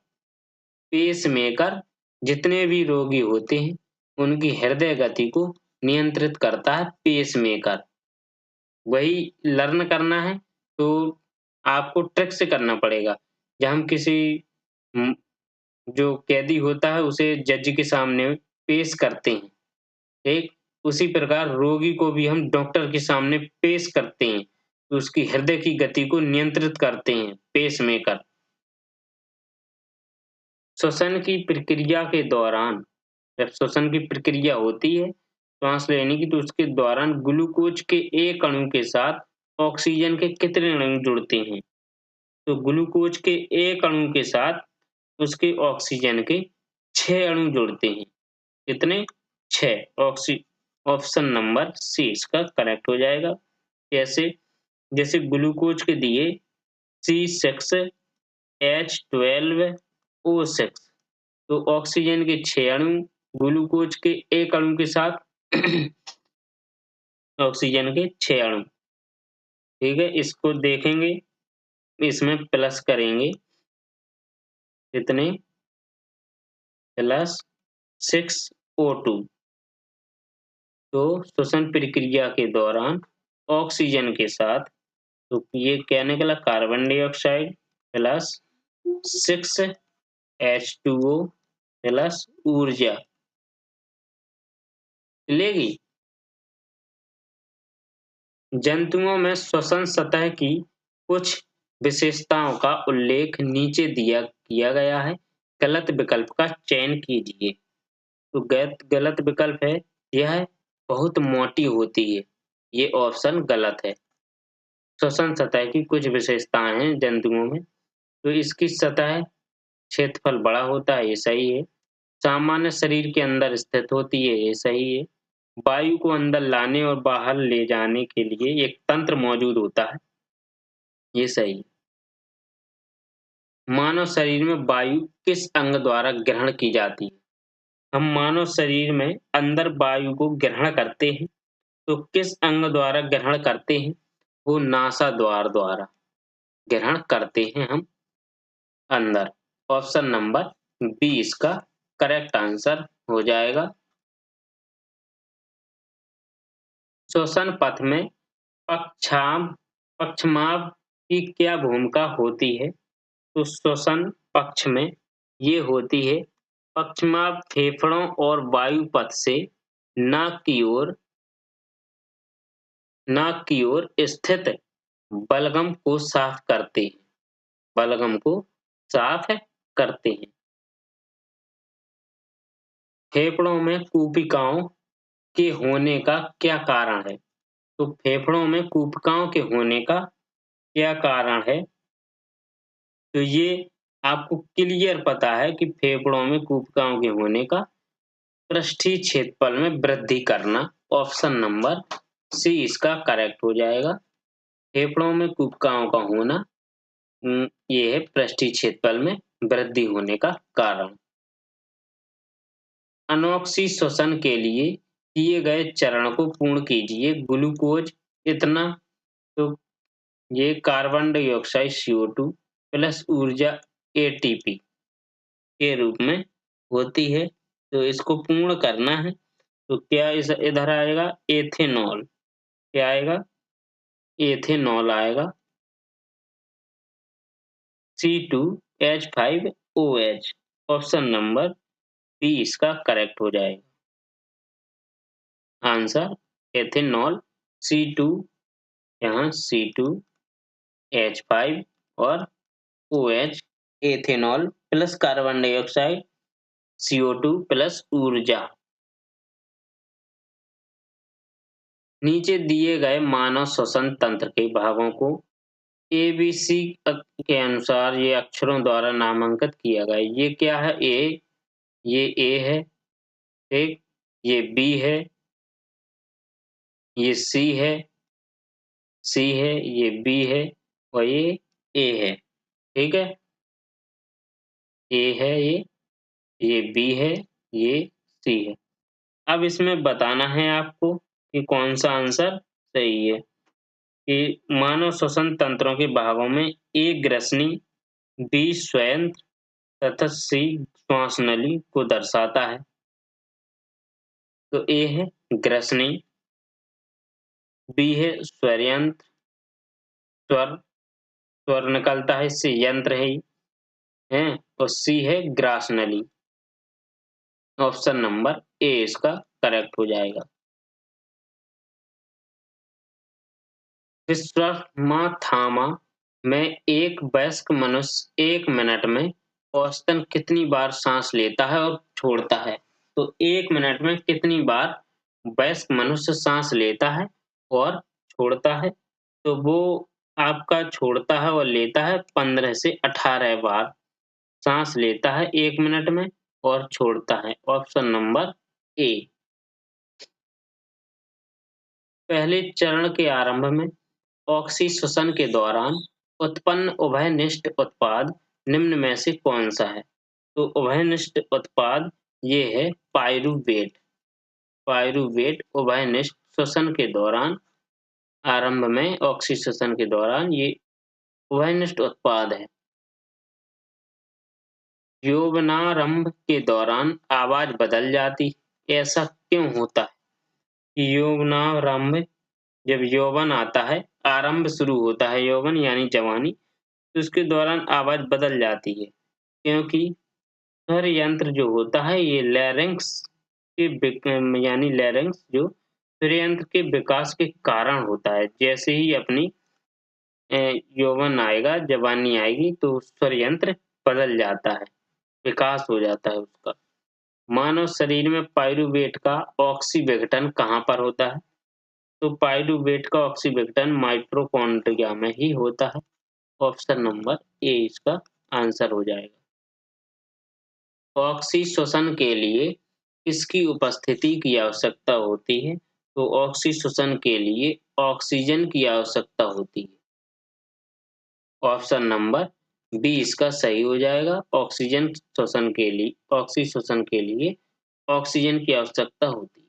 पेसमेकर जितने भी रोगी होते हैं उनकी हृदय गति को नियंत्रित करता है पेसमेकर। वही लर्न करना है तो आपको ट्रिक से करना पड़ेगा। जब हम किसी जो कैदी होता है उसे जज के सामने पेश करते हैं, ठीक उसी प्रकार रोगी को भी हम डॉक्टर के सामने पेश करते हैं, तो उसकी हृदय की गति को नियंत्रित करते हैं पेसमेकर। श्वसन की प्रक्रिया के दौरान जब श्वसन की प्रक्रिया होती है श्वास लेने की, तो उसके दौरान ग्लूकोज के एक अणु के साथ ऑक्सीजन के कितने अणु जुड़ते हैं? तो ग्लूकोज के एक अणु के साथ उसके ऑक्सीजन के 6 अणु जुड़ते हैं। कितने? 6। ऑप्शन नंबर सी इसका करेक्ट हो जाएगा। कैसे? जैसे ग्लूकोज के दिए C6H12O6, तो ऑक्सीजन के 6 अणु ग्लूकोज के एक अणु के साथ ऑक्सीजन के 6 अणु। ठीक है, इसको देखेंगे, इसमें प्लस करेंगे कितने? +6O2। तो श्वसन प्रक्रिया के दौरान ऑक्सीजन के साथ तो ये क्या निकला? Carbon dioxide plus 6H2O plus ऊर्जा मिलेगी। जंतुओं में श्वसन सतह की कुछ विशेषताओं का उल्लेख नीचे किया गया है। गलत विकल्प का चयन कीजिए। तो गलत विकल्प है यह बहुत मोटी होती है। ये ऑप्शन गलत है। श्वसन सतह की कुछ विशेषताएं हैं जंतुओं में, तो इसकी सतह क्षेत्रफल बड़ा होता है, ये सही है। सामान्य शरीर के अंदर स्थित होती है, ये सही है। वायु को अंदर लाने और बाहर ले जाने के लिए एक तंत्र मौजूद होता है, ये सही है। मानव शरीर में वायु किस अंग द्वारा ग्रहण की जाती है? हम मानव शरीर में अंदर वायु को ग्रहण करते हैं, तो किस अंग द्वारा ग्रहण करते हैं? वो नासाद्वार द्वारा ग्रहण करते हैं हम अंदर। ऑप्शन नंबर बी इसका करेक्ट आंसर हो जाएगा। श्वसन पथ में पक्षमाभ की क्या भूमिका होती है? तो श्वसन पक्ष में ये होती है, पक्षमाभ फेफड़ों और वायु पथ से नाक की ओर स्थित बलगम को साफ करते हैं। बलगम को साफ करते हैं। फेफड़ों में कूपिकाओं के होने का क्या कारण है? तो फेफड़ों में कूपिकाओं के होने का क्या कारण है? तो ये आपको क्लियर पता है कि फेफड़ों में कूपिकाओं के होने का पृष्ठीय क्षेत्रफल में वृद्धि करना। ऑप्शन नंबर सी इसका करेक्ट हो जाएगा। फेफड़ों में कूपिकाओं का होना ये है पृष्ठीय क्षेत्रफल में वृद्धि होने का कारण। अनोक्सी श्वसन के लिए किए गए चरण को पूर्ण कीजिए। ग्लूकोज इतना, तो ये कार्बन डाइऑक्साइड CO2 प्लस ऊर्जा ATP के रूप में होती है। तो इसको पूर्ण करना है तो क्या इधर आएगा? एथेनॉल। क्या आएगा? एथेनॉल आएगा। C2H5OH। ऑप्शन नंबर बी इसका करेक्ट हो जाएगा। आंसर एथेनॉल C2, यहाँ C2H5 और OH ethanol plus carbon dioxide CO2 plus ऊर्जा। नीचे दिए गए मानव श्वसन तंत्र के भागों को ABC के अनुसार ये अक्षरों द्वारा नामांकित किया गया। ये क्या है? ये A है, ठीक, ये B है, ये C है, ये B है और ये A है, ठीक है। A है ये B है, ये C है। अब इसमें बताना है आपको कि कौन सा आंसर सही है। कि मानव श्वसन तंत्रों के भागों में A ग्रसनी, B श्वयंत्र तथा C श्वास नली को दर्शाता है। तो A है ग्रसनी, B है स्वरयंत्र, स्वर निकलता है इससे, यंत्र है हैं, और C है ग्रास नली। ऑप्शन नंबर A इसका करेक्ट हो जाएगा। विश्वमाथामा में एक वयस्क मनुष्य 1 मिनट में औसतन कितनी बार सांस लेता है और छोड़ता है? तो 1 मिनट में कितनी बार वयस्क मनुष्य सांस लेता है और छोड़ता है? तो वो आपका छोड़ता है और लेता है 15 से 18 बार सांस लेता है 1 मिनट में और छोड़ता है। Option number A. पहले चरण के आरंभ में ऑक्सी श्वसन के दौरान उत्पन्न उभयनिष्ठ उत्पाद निम्न में से कौन सा है? तो उभयनिष्ठ उत्पाद ये है पाइरूवेट। पाइरूवेट उभयनिष्ठ श्वसन के दौरान, आरंभ में ऑक्सी श्वसन के दौरान ये उभयनिष्ठ उत्पाद है। यौवनारंभ के दौरान आवाज बदल जाती, ऐसा क्यों होता है? यौवनारंभ, जब यौवन आता है, आरंभ शुरू होता है यौवन यानी जवानी, तो उसके दौरान आवाज बदल जाती है, क्योंकि स्वर यंत्र जो होता है ये लैरिंक्स यानी लैरिंक्स जो स्वर यंत्र के विकास के कारण होता है। जैसे ही अपनी यौवन आएगा, जवानी आएगी, तो स्वर यंत्र बदल जाता है, विकास हो जाता है उसका। मानव शरीर में पाइरूवेट का ऑक्सी विघटन कहाँ पर होता है? तो पाइरूवेट का ऑक्सी विघटन माइटोकॉन्ड्रिया में ही होता है। ऑप्शन नंबर ए इसका आंसर हो जाएगा। ऑक्सी श्वसन के लिए किसकी उपस्थिति की आवश्यकता होती है? तो ऑक्सी श्वसन के लिए ऑक्सीजन की आवश्यकता होती है। ऑप्शन नंबर बी इसका सही हो जाएगा। ऑक्सी श्वसन के लिए ऑक्सीजन की आवश्यकता होती है।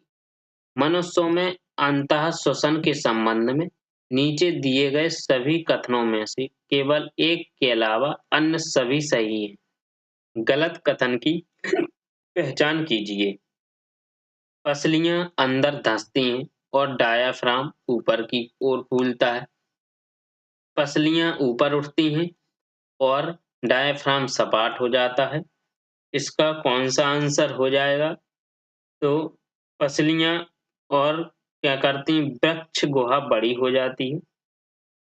मनुष्यों में अंतः श्वसन के संबंध में नीचे दिए गए सभी कथनों में से केवल एक के अलावा अन्य सभी सही हैं। गलत कथन की पहचान कीजिए। पसलियां अंदर धंसती हैं और डायाफ्राम ऊपर की ओर फूलता है। पसलियां ऊपर उठती हैं और डायाफ्राम सपाट हो जाता है। इसका कौन सा आंसर हो जाएगा? तो पसलियां और क्या करती हैं, वृक्ष गुहा बड़ी हो जाती है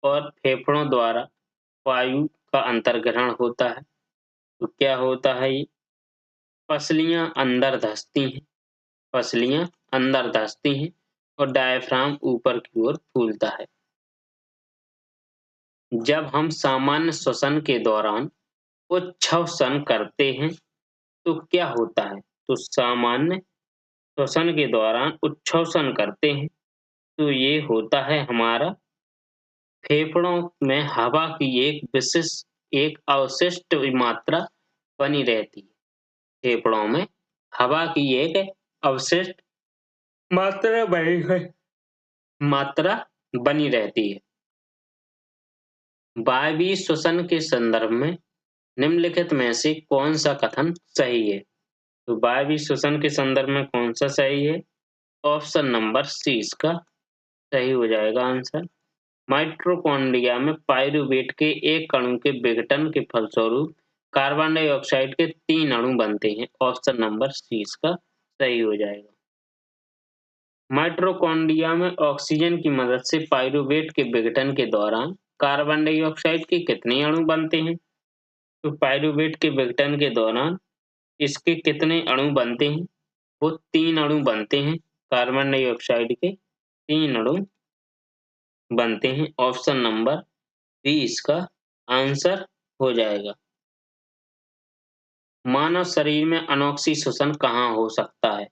और फेफड़ों द्वारा वायु का अंतर्ग्रहण होता है। तो क्या होता है ये? पसलियां अंदर धंसती हैं, पसलियां अंदर धंसती हैं और डायाफ्राम ऊपर की ओर फूलता है। जब हम सामान्य श्वसन के दौरान उच्छ्वसन करते हैं तो क्या होता है? तो सामान्य श्वसन के दौरान उच्छ्वसन करते हैं तो ये होता है हमारा फेफड़ों में हवा की एक अवशिष्ट मात्रा बनी रहती है। फेफड़ों में हवा की एक अवशिष्ट मात्रा बनी रहती है। वायवीय श्वसन के संदर्भ में निम्नलिखित में से कौन सा कथन सही है? तो वायवीय श्वसन के संदर्भ में कौन सा सही है? ऑप्शन नंबर सी इसका सही हो जाएगा आंसर। माइटोकॉन्ड्रिया में पाइरूवेट के एक अणु के विघटन के फलस्वरूप कार्बन डाइऑक्साइड के 3 अणु बनते हैं। ऑप्शन नंबर सी इसका सही हो जाएगा। माइटोकॉन्ड्रिया में ऑक्सीजन की मदद से पाइरूवेट के विघटन के दौरान कार्बन डाइऑक्साइड के कितने अणु बनते हैं? तो पाइरूवेट के विघटन के दौरान इसके कितने अणु बनते हैं? वो 3 अणु बनते हैं। कार्बन डाइऑक्साइड के 3 अणु बनते हैं। ऑप्शन नंबर बी इसका आंसर हो जाएगा। मानव शरीर में अनोक्सी श्वसन कहाँ हो सकता है?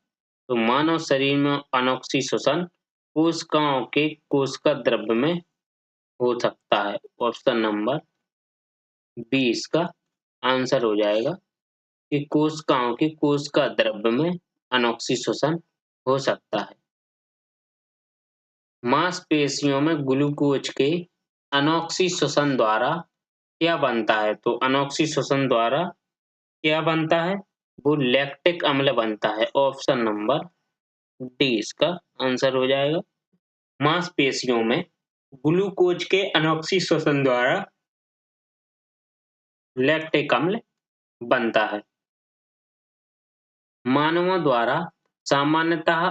तो मानव शरीर में अनोक्सी श्वसन कोशिकाओं के कोशिका द्रव्य में हो सकता है। ऑप्शन नंबर बी इसका आंसर हो जाएगा कि कोशिकाओं के कोशिका द्रव्य में अनोक्सी श्वसन हो सकता है। मांसपेशियों में ग्लूकोज के अनोक्सी श्वसन द्वारा क्या बनता है? तो अनोक्सी श्वसन द्वारा क्या बनता है? वो लैक्टिक अम्ल बनता है। ऑप्शन नंबर डी इसका आंसर हो जाएगा। मांसपेशियों में ग्लूकोज के अनोक्सी श्वसन द्वारा लैक्टिक अम्ल बनता है। मानवों द्वारा सामान्यतः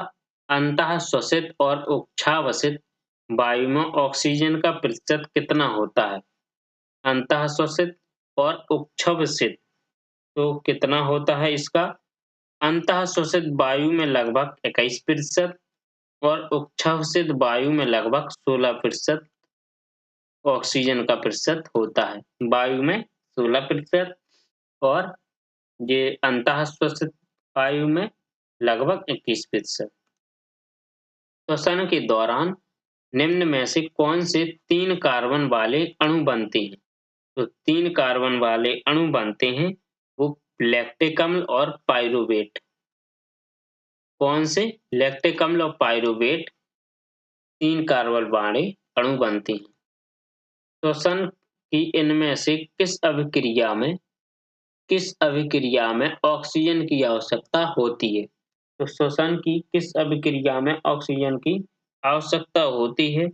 अंतःश्वसित और उच्छ्वासित वायु में ऑक्सीजन का प्रतिशत कितना होता है? अंतःश्वसित और उच्छ्वसित तो कितना होता है इसका? अंतःश्वसित वायु में लगभग 21% और उच्छ्वसित वायु में लगभग 16% ऑक्सीजन का प्रतिशत होता है। वायु में 16% और ये अंतःश्वसित वायु में लगभग 21%। श्वसन के दौरान निम्न में से कौन से 3 कार्बन वाले अणु बनते हैं? तो 3 कार्बन वाले अणु बनते हैं वो लैक्टिक अम्ल और पाइरूवेट। कौन से? लैक्टिक अम्ल और पाइरूवेट 3 कार्बन वाले अणु बनते हैं। श्वसन की इनमें से किस अभिक्रिया में ऑक्सीजन की आवश्यकता होती है? तो श्वसन की किस अभिक्रिया में ऑक्सीजन की आवश्यकता होती है?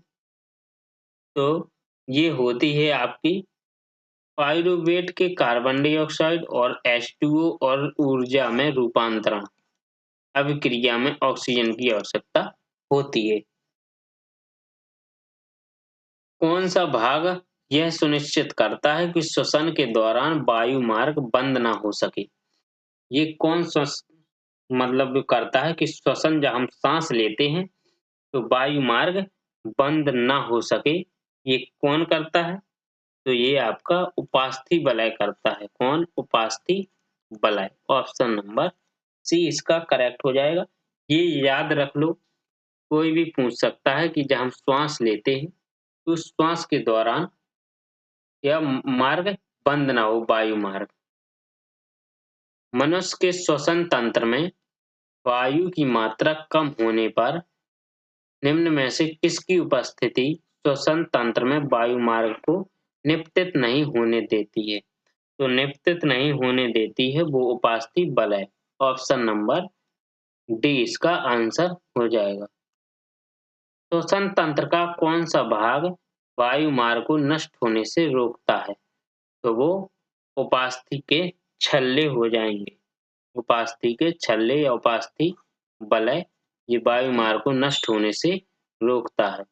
तो ये होती है आपकी पाइरूवेट के कार्बन डाइऑक्साइड और H2O और ऊर्जा में रूपांतरण अभिक्रिया में ऑक्सीजन की आवश्यकता होती है। कौन सा भाग यह सुनिश्चित करता है कि श्वसन के दौरान वायु मार्ग बंद ना हो सके? ये कौन मतलब करता है कि श्वसन जब हम सांस लेते हैं तो वायु मार्ग बंद ना हो सके, ये कौन करता है? तो ये आपका उपास्थि वलय करता है। कौन? उपास्थि वलय। ऑप्शन नंबर सी इसका करेक्ट हो जाएगा। ये याद रख लो, कोई भी पूछ सकता है कि जब हम श्वास लेते हैं तो श्वास के दौरान यह मार्ग बंद ना हो, वायु मार्ग। मनुष्य के श्वसन तंत्र में वायु की मात्रा कम होने पर निम्न में से किसकी उपस्थिति श्वसन तंत्र में वायु मार्ग को निपतित नहीं होने देती है? तो निपतित नहीं होने देती है वो उपास्थि वलय। ऑप्शन नंबर डी इसका आंसर हो जाएगा। श्वसन तंत्र का कौन सा भाग वायु मार्ग को नष्ट होने से रोकता है? तो वो उपास्थि के छल्ले हो जाएंगे। उपास्थि के छल्ले या उपास्थि वलय ये वायु मार्ग को नष्ट होने से रोकता है।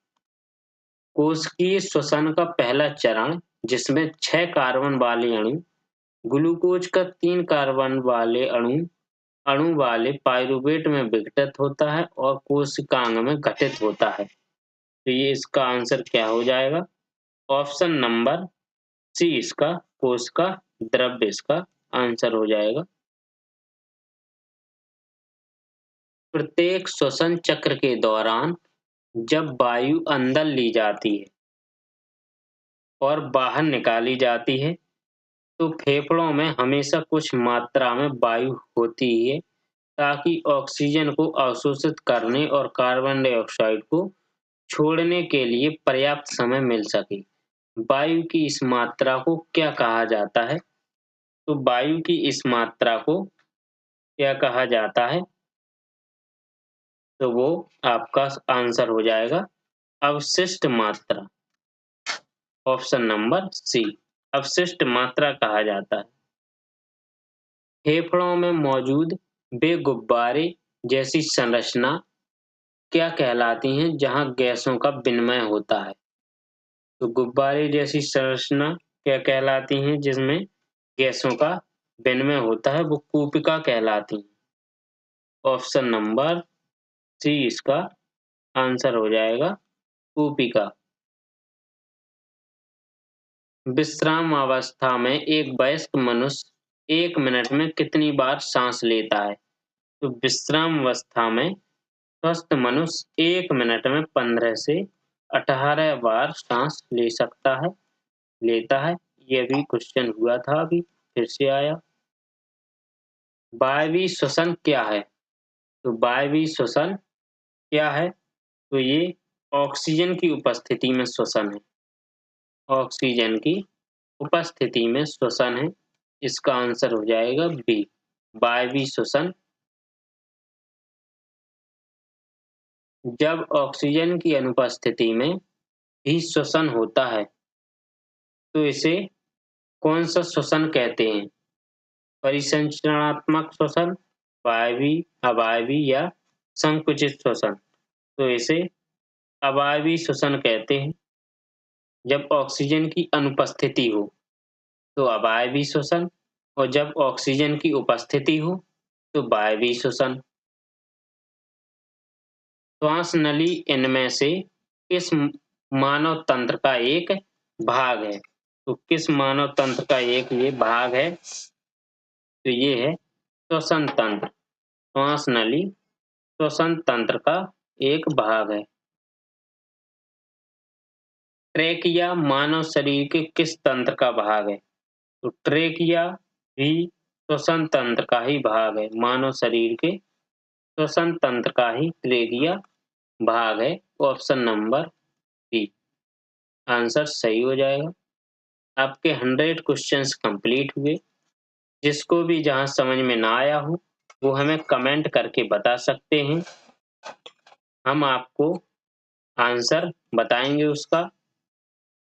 कोशिकीय श्वसन का पहला चरण जिसमें 6 कार्बन वाले अणु ग्लूकोज का 3 कार्बन वाले अणु वाले पाइरूवेट में विघटित होता है और कोशिकांग में घटित होता है। तो ये इसका आंसर क्या हो जाएगा? ऑप्शन नंबर सी इसका कोशिका द्रव्य इसका आंसर हो जाएगा। प्रत्येक श्वसन चक्र के दौरान जब वायु अंदर ली जाती है और बाहर निकाली जाती है तो फेफड़ों में हमेशा कुछ मात्रा में वायु होती ही है ताकि ऑक्सीजन को अवशोषित करने और कार्बन डाइऑक्साइड को छोड़ने के लिए पर्याप्त समय मिल सके। वायु की इस मात्रा को क्या कहा जाता है? तो वायु की इस मात्रा को क्या कहा जाता है? तो वो आपका आंसर हो जाएगा अवशिष्ट मात्रा। ऑप्शन नंबर सी अवशिष्ट मात्रा कहा जाता है। फेफड़ों में मौजूद वे गुब्बारे जैसी संरचना क्या कहलाती हैं जहां गैसों का विनिमय होता है? तो गुब्बारे जैसी संरचना क्या कहलाती हैं जिसमें गैसों का विनिमय होता है? वो कूपिका कहलाती हैं। ऑप्शन नंबर सी इसका आंसर हो जाएगा कूपिका। विश्राम अवस्था में एक वयस्क मनुष्य 1 मिनट में कितनी बार सांस लेता है? तो विश्राम अवस्था में स्वस्थ मनुष्य 1 मिनट में 15 से 18 बार सांस ले सकता है, लेता है। ये भी क्वेश्चन हुआ था अभी, फिर से आया। वायवीय श्वसन क्या है? तो वायवीय श्वसन क्या है? तो ये ऑक्सीजन की उपस्थिति में श्वसन है। ऑक्सीजन की उपस्थिति में श्वसन है। इसका आंसर हो जाएगा बी वायवीय श्वसन। जब ऑक्सीजन की अनुपस्थिति में भी श्वसन होता है तो इसे कौन सा श्वसन कहते हैं? परिसंचरणात्मक श्वसन, वायवीय, अवायवीय या संकुचित श्वसन। तो इसे अवायवीय श्वसन कहते हैं। जब ऑक्सीजन की अनुपस्थिति हो तो अवायवीय श्वसन और जब ऑक्सीजन की उपस्थिति हो तो वायवीय श्वसन। श्वास नली इनमें से किस मानव तंत्र का एक भाग है? तो किस मानव तंत्र का एक ये भाग है? तो ये है श्वसन तंत्र। श्वास नली श्वसन तंत्र का एक भाग है। ट्रेकिया मानव शरीर के किस तंत्र का भाग है? तो ट्रेकिया भी श्वसन तंत्र का ही भाग है। मानव शरीर के श्वसन तंत्र का ही ट्रेकिया भाग है। ऑप्शन नंबर बी आंसर सही हो जाएगा। आपके 100 क्वेश्चंस कंप्लीट हुए। जिसको भी जहां समझ में ना आया हो वो हमें कमेंट करके बता सकते हैं। हम आपको आंसर बताएंगे उसका।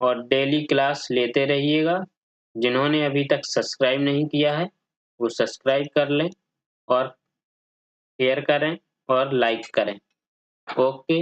और डेली क्लास लेते रहिएगा। जिन्होंने अभी तक सब्सक्राइब नहीं किया है वो सब्सक्राइब कर लें और शेयर करें और लाइक करें। ओके।